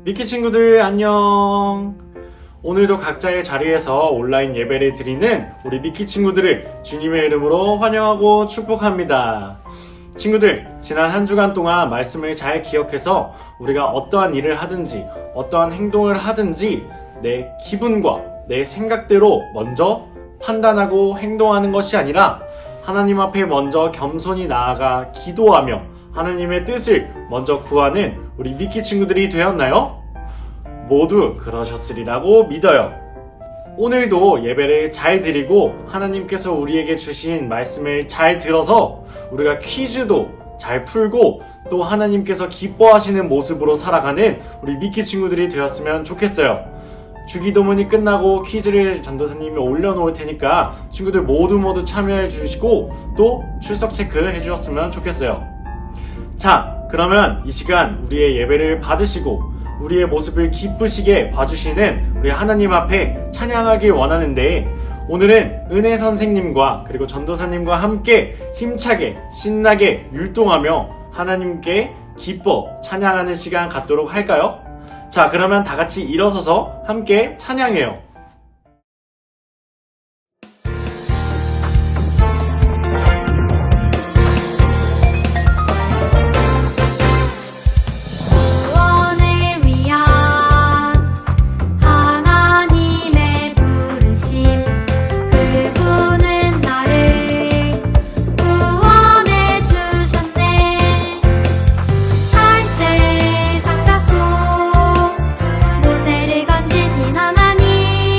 미키 친구들 안녕. 오늘도 각자의 자리에서 온라인 예배를 드리는 우리 미키 친구들을 주님의 이름으로 환영하고 축복합니다. 친구들, 지난 한 주간 동안 말씀을 잘 기억해서 우리가 어떠한 일을 하든지 어떠한 행동을 하든지 내 기분과 내 생각대로 먼저 판단하고 행동하는 것이 아니라 하나님 앞에 먼저 겸손히 나아가 기도하며 하나님의 뜻을 먼저 구하는 우리 미키 친구들이 되었나요? 모두 그러셨으리라고 믿어요. 오늘도 예배를 잘 드리고 하나님께서 우리에게 주신 말씀을 잘 들어서 우리가 퀴즈도 잘 풀고 또 하나님께서 기뻐하시는 모습으로 살아가는 우리 미키 친구들이 되었으면 좋겠어요. 주기도문이 끝나고 퀴즈를 전도사님이 올려놓을 테니까 친구들 모두 참여해 주시고 또 출석 체크해 주셨으면 좋겠어요. 자, 그러면 이 시간 우리의 예배를 받으시고 우리의 모습을 기쁘시게 봐주시는 우리 하나님 앞에 찬양하길 원하는데, 오늘은 은혜 선생님과 그리고 전도사님과 함께 힘차게 신나게 율동하며 하나님께 기뻐 찬양하는 시간 갖도록 할까요? 자, 그러면 다 같이 일어서서 함께 찬양해요. 모세를 건지신 하나님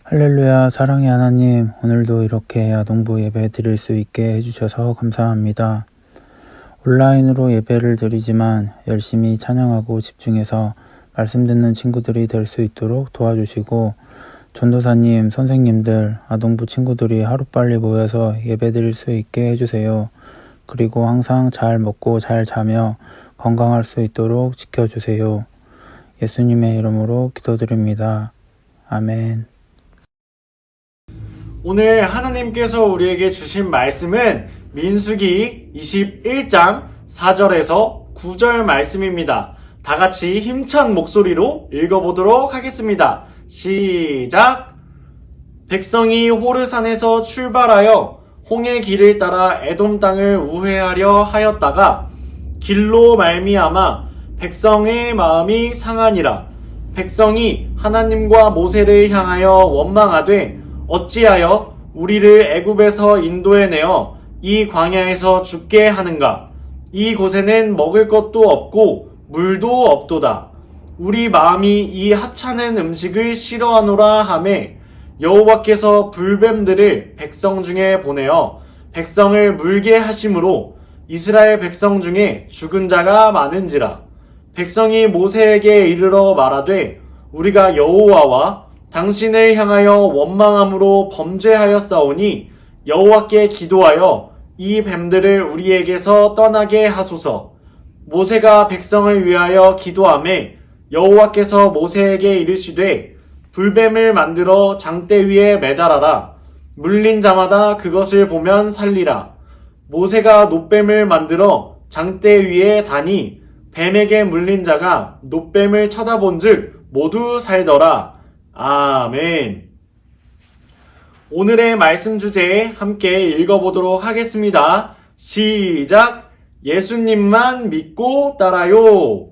할렐루야. 사랑의 하나님, 오늘도 이렇게 아동부 예배 드릴 수 있게 해주셔서 감사합니다. 온라인으로 예배를 드리지만 열심히 찬양하고 집중해서 말씀 듣는 친구들이 될 수 있도록 도와주시고, 전도사님, 선생님들, 아동부 친구들이 하루빨리 모여서 예배 드릴 수 있게 해주세요. 그리고 항상 잘 먹고 잘 자며 건강할 수 있도록 지켜주세요. 예수님의 이름으로 기도드립니다. 아멘. 오늘 하나님께서 우리에게 주신 말씀은 민수기 21장 4절에서 9절 말씀입니다. 다 같이 힘찬 목소리로 읽어보도록 하겠습니다. 시작! 백성이 호르산에서 출발하여 홍해 길을 따라 에돔 땅을 우회하려 하였다가 길로 말미암아 백성의 마음이 상하니라. 백성이 하나님과 모세를 향하여 원망하되 어찌하여 우리를 애굽에서 인도해내어 이 광야에서 죽게 하는가? 이 곳에는 먹을 것도 없고 물도 없도다. 우리 마음이 이 하찮은 음식을 싫어하노라 하매 여호와께서 불뱀들을 백성 중에 보내어 백성을 물게 하심으로 이스라엘 백성 중에 죽은 자가 많은지라. 백성이 모세에게 이르러 말하되 우리가 여호와와 당신을 향하여 원망함으로 범죄하였사오니 여호와께 기도하여 이 뱀들을 우리에게서 떠나게 하소서. 모세가 백성을 위하여 기도하매 여호와께서 모세에게 이르시되 불뱀을 만들어 장대 위에 매달아라. 물린 자마다 그것을 보면 살리라. 모세가 놋뱀을 만들어 장대 위에 다니 뱀에게 물린 자가 놋뱀을 쳐다본즉 모두 살더라. 아멘. 오늘의 말씀 주제 함께 읽어보도록 하겠습니다. 시작! 예수님만 믿고 따라요.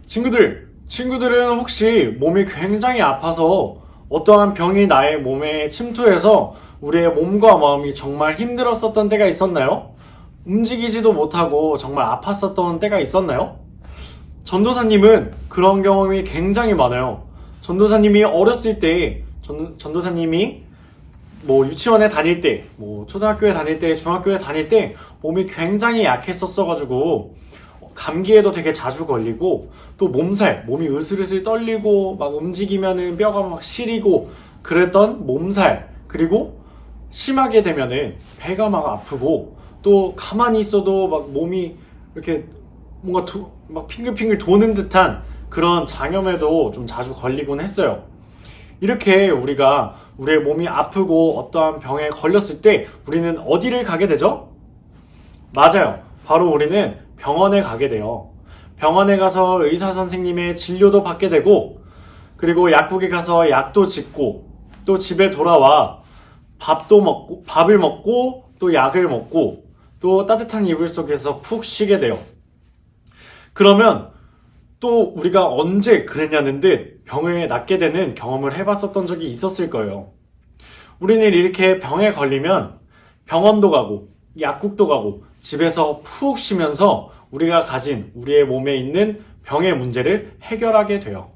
친구들은 혹시 몸이 굉장히 아파서 어떠한 병이 나의 몸에 침투해서 우리의 몸과 마음이 정말 힘들었었던 때가 있었나요? 움직이지도 못하고 정말 아팠었던 때가 있었나요? 전도사님은 그런 경험이 굉장히 많아요. 전도사님이 어렸을 때, 전도사님이 유치원에 다닐 때, 초등학교에 다닐 때, 중학교에 다닐 때 몸이 굉장히 약했었어가지고 감기에도 되게 자주 걸리고 또 몸이 으슬으슬 떨리고 막 움직이면은 뼈가 막 시리고 그랬던 몸살, 그리고 심하게 되면은 배가 막 아프고 또 가만히 있어도 막 몸이 이렇게 뭔가 막 핑글핑글 도는 듯한 그런 장염에도 좀 자주 걸리곤 했어요. 이렇게 우리가 우리의 몸이 아프고 어떠한 병에 걸렸을 때 우리는 어디를 가게 되죠? 맞아요. 바로 우리는 병원에 가게 돼요. 병원에 가서 의사 선생님의 진료도 받게 되고, 그리고 약국에 가서 약도 짓고, 또 집에 돌아와 밥을 먹고, 또 약을 먹고, 또 따뜻한 이불 속에서 푹 쉬게 돼요. 그러면 또 우리가 언제 그랬냐는 듯 병을 낫게 되는 경험을 해봤었던 적이 있었을 거예요. 우리는 이렇게 병에 걸리면 병원도 가고 약국도 가고 집에서 푹 쉬면서 우리가 가진 우리의 몸에 있는 병의 문제를 해결하게 돼요.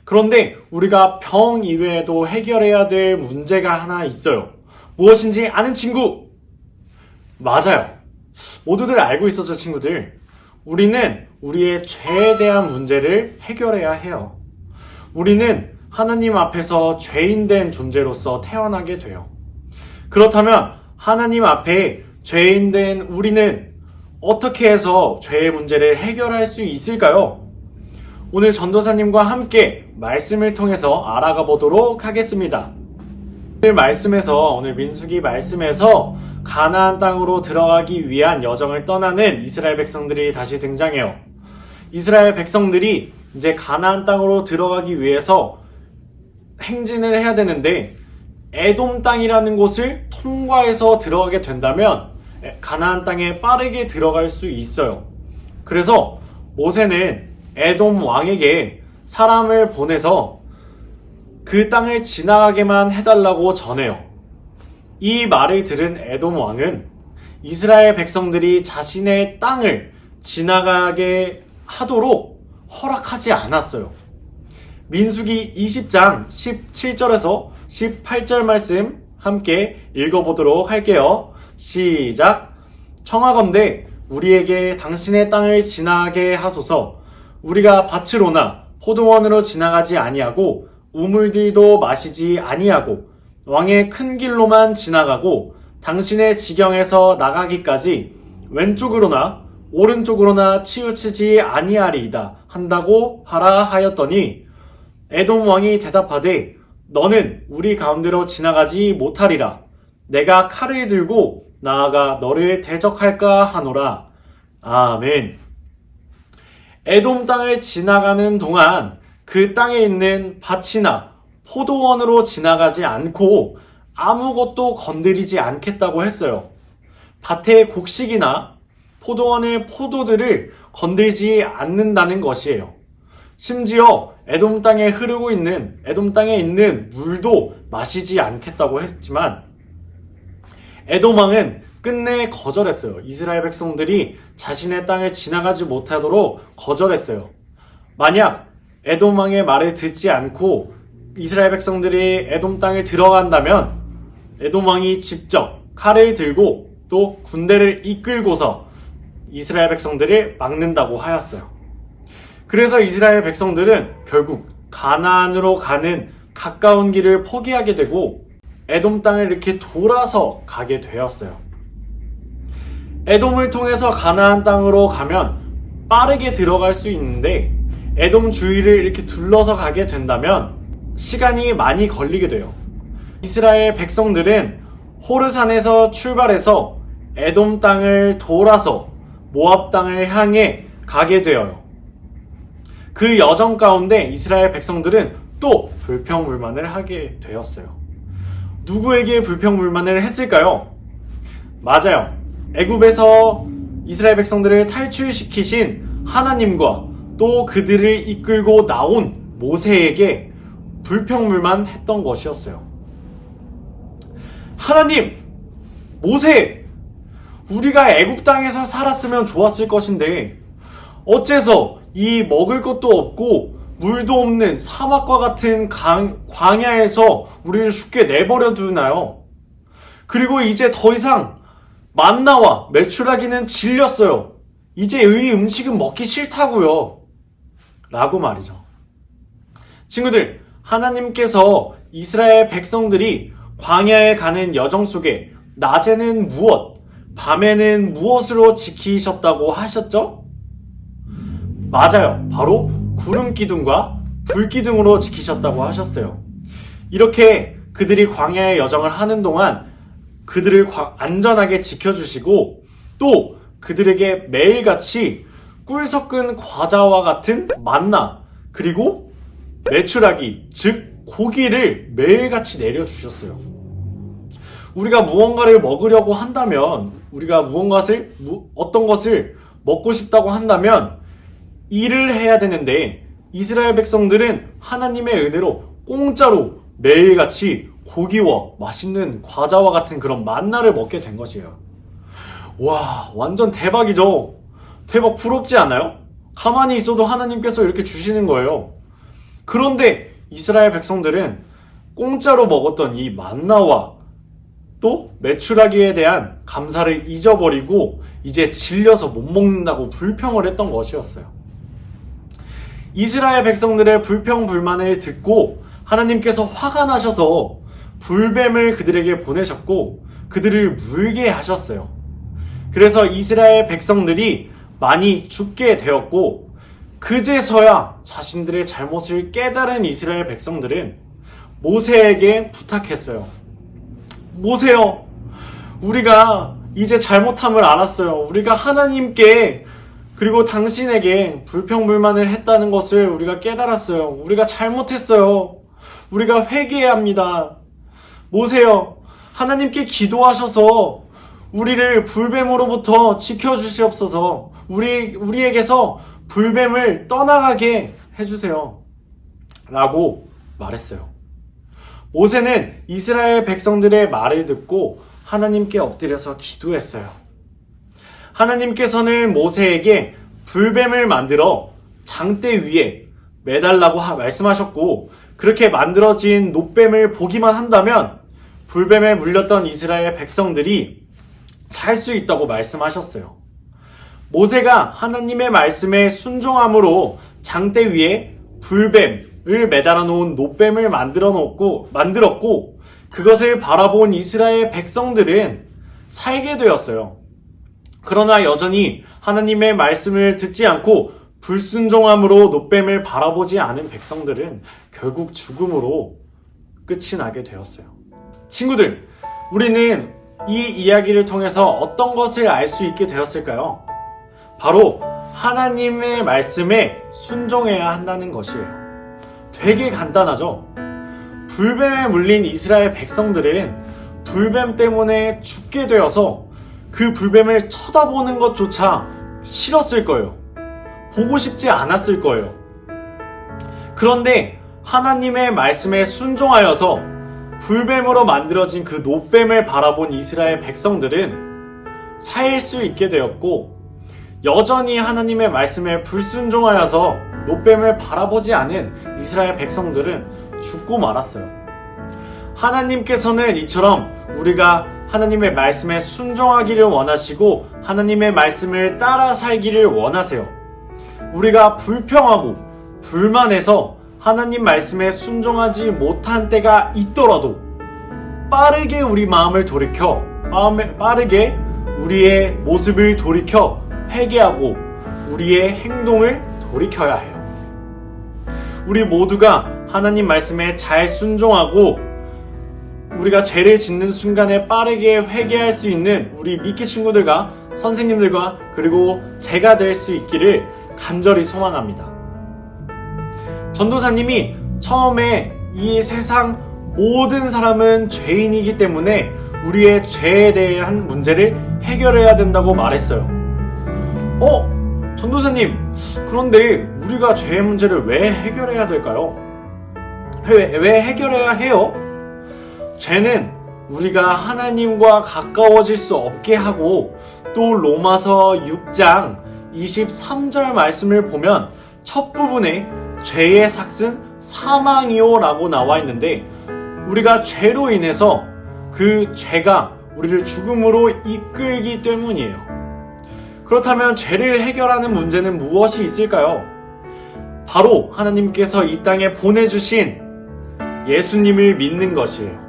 그런데 우리가 병 이외에도 해결해야 될 문제가 하나 있어요. 무엇인지 아는 친구? 맞아요. 모두들 알고 있었죠, 친구들. 우리는 우리의 죄에 대한 문제를 해결해야 해요. 우리는 하나님 앞에서 죄인된 존재로서 태어나게 돼요. 그렇다면 하나님 앞에 죄인된 우리는 어떻게 해서 죄의 문제를 해결할 수 있을까요? 오늘 전도사님과 함께 말씀을 통해서 알아가 보도록 하겠습니다. 오늘 민수기 말씀에서 가나안 땅으로 들어가기 위한 여정을 떠나는 이스라엘 백성들이 다시 등장해요. 이스라엘 백성들이 이제 가나안 땅으로 들어가기 위해서 행진을 해야 되는데 에돔 땅이라는 곳을 통과해서 들어가게 된다면 가나안 땅에 빠르게 들어갈 수 있어요. 그래서 모세는 에돔 왕에게 사람을 보내서 그 땅을 지나가게만 해달라고 전해요. 이 말을 들은 에돔 왕은 이스라엘 백성들이 자신의 땅을 지나가게 하도록 허락하지 않았어요. 민수기 20장 17절에서 18절 말씀 함께 읽어보도록 할게요. 시작. 청하건대 우리에게 당신의 땅을 지나게 하소서. 우리가 밭으로나 포도원으로 지나가지 아니하고 우물들도 마시지 아니하고 왕의 큰 길로만 지나가고 당신의 지경에서 나가기까지 왼쪽으로나 오른쪽으로나 치우치지 아니하리이다 한다고 하라 하였더니 에돔 왕이 대답하되 너는 우리 가운데로 지나가지 못하리라. 내가 칼을 들고 나아가 너를 대적할까 하노라. 아멘. 에돔 땅을 지나가는 동안 그 땅에 있는 밭이나 포도원으로 지나가지 않고 아무것도 건드리지 않겠다고 했어요. 밭의 곡식이나 포도원의 포도들을 건들지 않는다는 것이에요. 심지어 에돔 땅에 있는 물도 마시지 않겠다고 했지만 에돔 왕은 끝내 거절했어요. 이스라엘 백성들이 자신의 땅을 지나가지 못하도록 거절했어요. 만약 에돔 왕의 말을 듣지 않고 이스라엘 백성들이 에돔 땅을 들어간다면 에돔 왕이 직접 칼을 들고 또 군대를 이끌고서 이스라엘 백성들을 막는다고 하였어요. 그래서 이스라엘 백성들은 결국 가나안으로 가는 가까운 길을 포기하게 되고 에돔 땅을 이렇게 돌아서 가게 되었어요. 에돔을 통해서 가나안 땅으로 가면 빠르게 들어갈 수 있는데 에돔 주위를 이렇게 둘러서 가게 된다면 시간이 많이 걸리게 돼요. 이스라엘 백성들은 호르산에서 출발해서 에돔 땅을 돌아서 모압 땅을 향해 가게 되어요. 그 여정 가운데 이스라엘 백성들은 또 불평불만을 하게 되었어요. 누구에게 불평불만을 했을까요? 맞아요. 애굽에서 이스라엘 백성들을 탈출시키신 하나님과 또 그들을 이끌고 나온 모세에게 불평불만했던 것이었어요. 하나님, 모세, 우리가 애굽 땅에서 살았으면 좋았을 것인데 어째서 이 먹을 것도 없고 물도 없는 사막과 같은 광야에서 우리를 죽게 내버려 두나요? 그리고 이제 더 이상 만나와 메추라기는 질렸어요. 이제 이 음식은 먹기 싫다고요. 라고 말이죠. 친구들, 하나님께서 이스라엘 백성들이 광야에 가는 여정 속에 낮에는 무엇, 밤에는 무엇으로 지키셨다고 하셨죠? 맞아요. 바로 구름 기둥과 불 기둥으로 지키셨다고 하셨어요. 이렇게 그들이 광야의 여정을 하는 동안 그들을 안전하게 지켜주시고 또 그들에게 매일같이 꿀 섞은 과자와 같은 만나 그리고 메추라기 즉 고기를 매일같이 내려주셨어요. 우리가 무언가를 먹으려고 한다면 우리가 어떤 것을 먹고 싶다고 한다면 일을 해야 되는데 이스라엘 백성들은 하나님의 은혜로 공짜로 매일같이 고기와 맛있는 과자와 같은 그런 만나를 먹게 된 것이에요. 와, 완전 대박이죠? 대박 부럽지 않아요? 가만히 있어도 하나님께서 이렇게 주시는 거예요. 그런데 이스라엘 백성들은 공짜로 먹었던 이 만나와 또 메추라기에 대한 감사를 잊어버리고 이제 질려서 못 먹는다고 불평을 했던 것이었어요. 이스라엘 백성들의 불평불만을 듣고 하나님께서 화가 나셔서 불뱀을 그들에게 보내셨고 그들을 물게 하셨어요. 그래서 이스라엘 백성들이 많이 죽게 되었고 그제서야 자신들의 잘못을 깨달은 이스라엘 백성들은 모세에게 부탁했어요. 모세요, 우리가 이제 잘못함을 알았어요. 우리가 하나님께 그리고 당신에게 불평불만을 했다는 것을 우리가 깨달았어요. 우리가 잘못했어요. 우리가 회개해야 합니다. 모세요, 하나님께 기도하셔서 우리를 불뱀으로부터 지켜주시옵소서. 우리에게서 불뱀을 떠나가게 해주세요. 라고 말했어요. 모세는 이스라엘 백성들의 말을 듣고 하나님께 엎드려서 기도했어요. 하나님께서는 모세에게 불뱀을 만들어 장대 위에 매달라고 말씀하셨고, 그렇게 만들어진 놋뱀을 보기만 한다면 불뱀에 물렸던 이스라엘 백성들이 살 수 있다고 말씀하셨어요. 모세가 하나님의 말씀에 순종함으로 장대 위에 불뱀을 매달아 놓은 놋뱀을 만들었고 그것을 바라본 이스라엘 백성들은 살게 되었어요. 그러나 여전히 하나님의 말씀을 듣지 않고 불순종함으로 놋뱀을 바라보지 않은 백성들은 결국 죽음으로 끝이 나게 되었어요. 친구들, 우리는 이 이야기를 통해서 어떤 것을 알 수 있게 되었을까요? 바로 하나님의 말씀에 순종해야 한다는 것이에요. 되게 간단하죠? 불뱀에 물린 이스라엘 백성들은 불뱀 때문에 죽게 되어서 그 불뱀을 쳐다보는 것조차 싫었을 거예요. 보고 싶지 않았을 거예요. 그런데 하나님의 말씀에 순종하여서 불뱀으로 만들어진 그 놋뱀을 바라본 이스라엘 백성들은 살 수 있게 되었고, 여전히 하나님의 말씀에 불순종하여서 놋뱀을 바라보지 않은 이스라엘 백성들은 죽고 말았어요. 하나님께서는 이처럼 우리가 하나님의 말씀에 순종하기를 원하시고 하나님의 말씀을 따라 살기를 원하세요. 우리가 불평하고 불만해서 하나님 말씀에 순종하지 못한 때가 있더라도 빠르게 우리 마음을 돌이켜 빠르게 우리의 모습을 돌이켜 회개하고 우리의 행동을 돌이켜야 해요. 우리 모두가 하나님 말씀에 잘 순종하고 우리가 죄를 짓는 순간에 빠르게 회개할 수 있는 우리 미끼 친구들과 선생님들과 그리고 제가 될 수 있기를 간절히 소망합니다. 전도사님이 처음에 이 세상 모든 사람은 죄인이기 때문에 우리의 죄에 대한 문제를 해결해야 된다고 말했어요. 전도사님, 그런데 우리가 죄의 문제를 왜 해결해야 될까요? 왜 해결해야 해요? 죄는 우리가 하나님과 가까워질 수 없게 하고, 또 로마서 6장 23절 말씀을 보면 첫 부분에 죄의 삭은 사망이요 라고 나와 있는데, 우리가 죄로 인해서 그 죄가 우리를 죽음으로 이끌기 때문이에요. 그렇다면 죄를 해결하는 문제는 무엇이 있을까요? 바로 하나님께서 이 땅에 보내주신 예수님을 믿는 것이에요.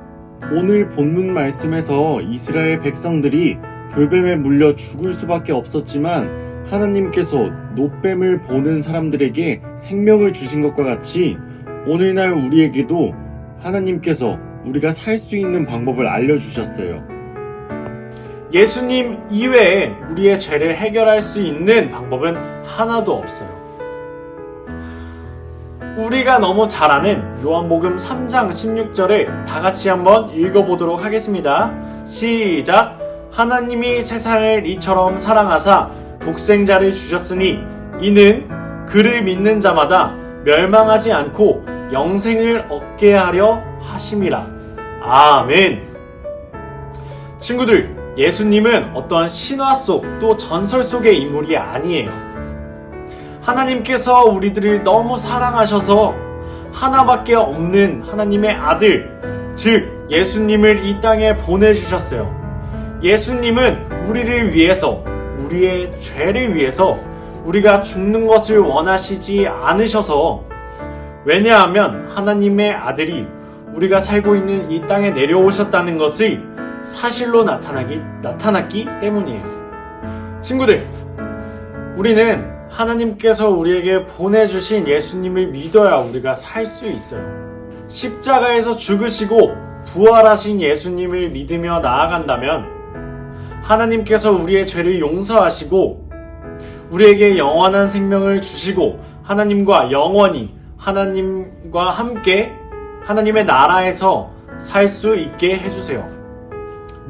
오늘 본문 말씀에서 이스라엘 백성들이 불뱀에 물려 죽을 수밖에 없었지만 하나님께서 놋뱀을 보는 사람들에게 생명을 주신 것과 같이 오늘날 우리에게도 하나님께서 우리가 살 수 있는 방법을 알려주셨어요. 예수님 이외에 우리의 죄를 해결할 수 있는 방법은 하나도 없어요. 우리가 너무 잘 아는 요한복음 3장 16절을 다 같이 한번 읽어보도록 하겠습니다. 시작! 하나님이 세상을 이처럼 사랑하사 독생자를 주셨으니 이는 그를 믿는 자마다 멸망하지 않고 영생을 얻게 하려 하심이라. 아멘. 친구들, 예수님은 어떠한 신화 속 또 전설 속의 인물이 아니에요. 하나님께서 우리들을 너무 사랑하셔서 하나밖에 없는 하나님의 아들, 즉 예수님을 이 땅에 보내주셨어요. 예수님은 우리를 위해서, 우리의 죄를 위해서 우리가 죽는 것을 원하시지 않으셔서, 왜냐하면 하나님의 아들이 우리가 살고 있는 이 땅에 내려오셨다는 것을 사실로 나타났기 때문이에요. 친구들, 우리는 하나님께서 우리에게 보내주신 예수님을 믿어야 우리가 살 수 있어요. 십자가에서 죽으시고 부활하신 예수님을 믿으며 나아간다면 하나님께서 우리의 죄를 용서하시고 우리에게 영원한 생명을 주시고 하나님과 영원히 하나님과 함께 하나님의 나라에서 살 수 있게 해주세요.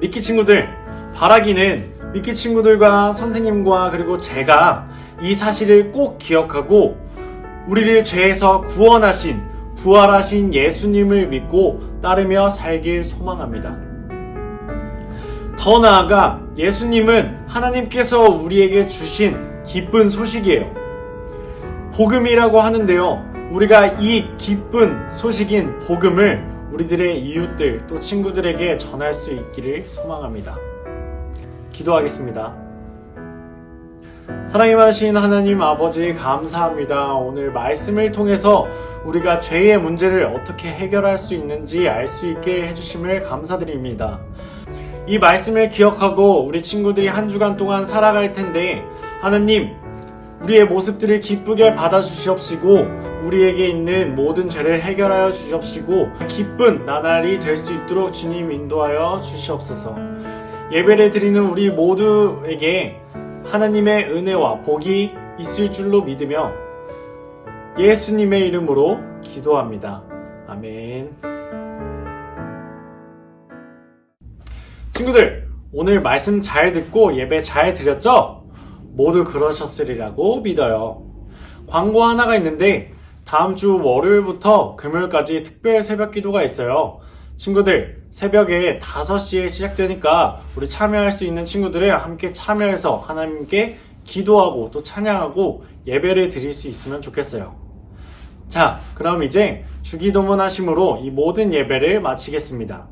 미끼 친구들, 바라기는 미끼 친구들과 선생님과 그리고 제가 이 사실을 꼭 기억하고 우리를 죄에서 구원하신 부활하신 예수님을 믿고 따르며 살길 소망합니다. 더 나아가 예수님은 하나님께서 우리에게 주신 기쁜 소식이에요. 복음이라고 하는데요, 우리가 이 기쁜 소식인 복음을 우리들의 이웃들 또 친구들에게 전할 수 있기를 소망합니다. 기도하겠습니다. 사랑이 많으신 하나님 아버지 감사합니다. 오늘 말씀을 통해서 우리가 죄의 문제를 어떻게 해결할 수 있는지 알 수 있게 해주심을 감사드립니다. 이 말씀을 기억하고 우리 친구들이 한 주간 동안 살아갈 텐데 하나님, 우리의 모습들을 기쁘게 받아주시옵시고 우리에게 있는 모든 죄를 해결하여 주시옵시고 기쁜 나날이 될 수 있도록 주님 인도하여 주시옵소서. 예배를 드리는 우리 모두에게 하나님의 은혜와 복이 있을 줄로 믿으며 예수님의 이름으로 기도합니다. 아멘. 친구들, 오늘 말씀 잘 듣고 예배 잘 드렸죠? 모두 그러셨으리라고 믿어요. 광고 하나가 있는데 다음 주 월요일부터 금요일까지 특별 새벽 기도가 있어요. 친구들, 새벽에 5시에 시작되니까 우리 참여할 수 있는 친구들은 함께 참여해서 하나님께 기도하고 또 찬양하고 예배를 드릴 수 있으면 좋겠어요. 자, 그럼 이제 주기도문 하심으로 이 모든 예배를 마치겠습니다.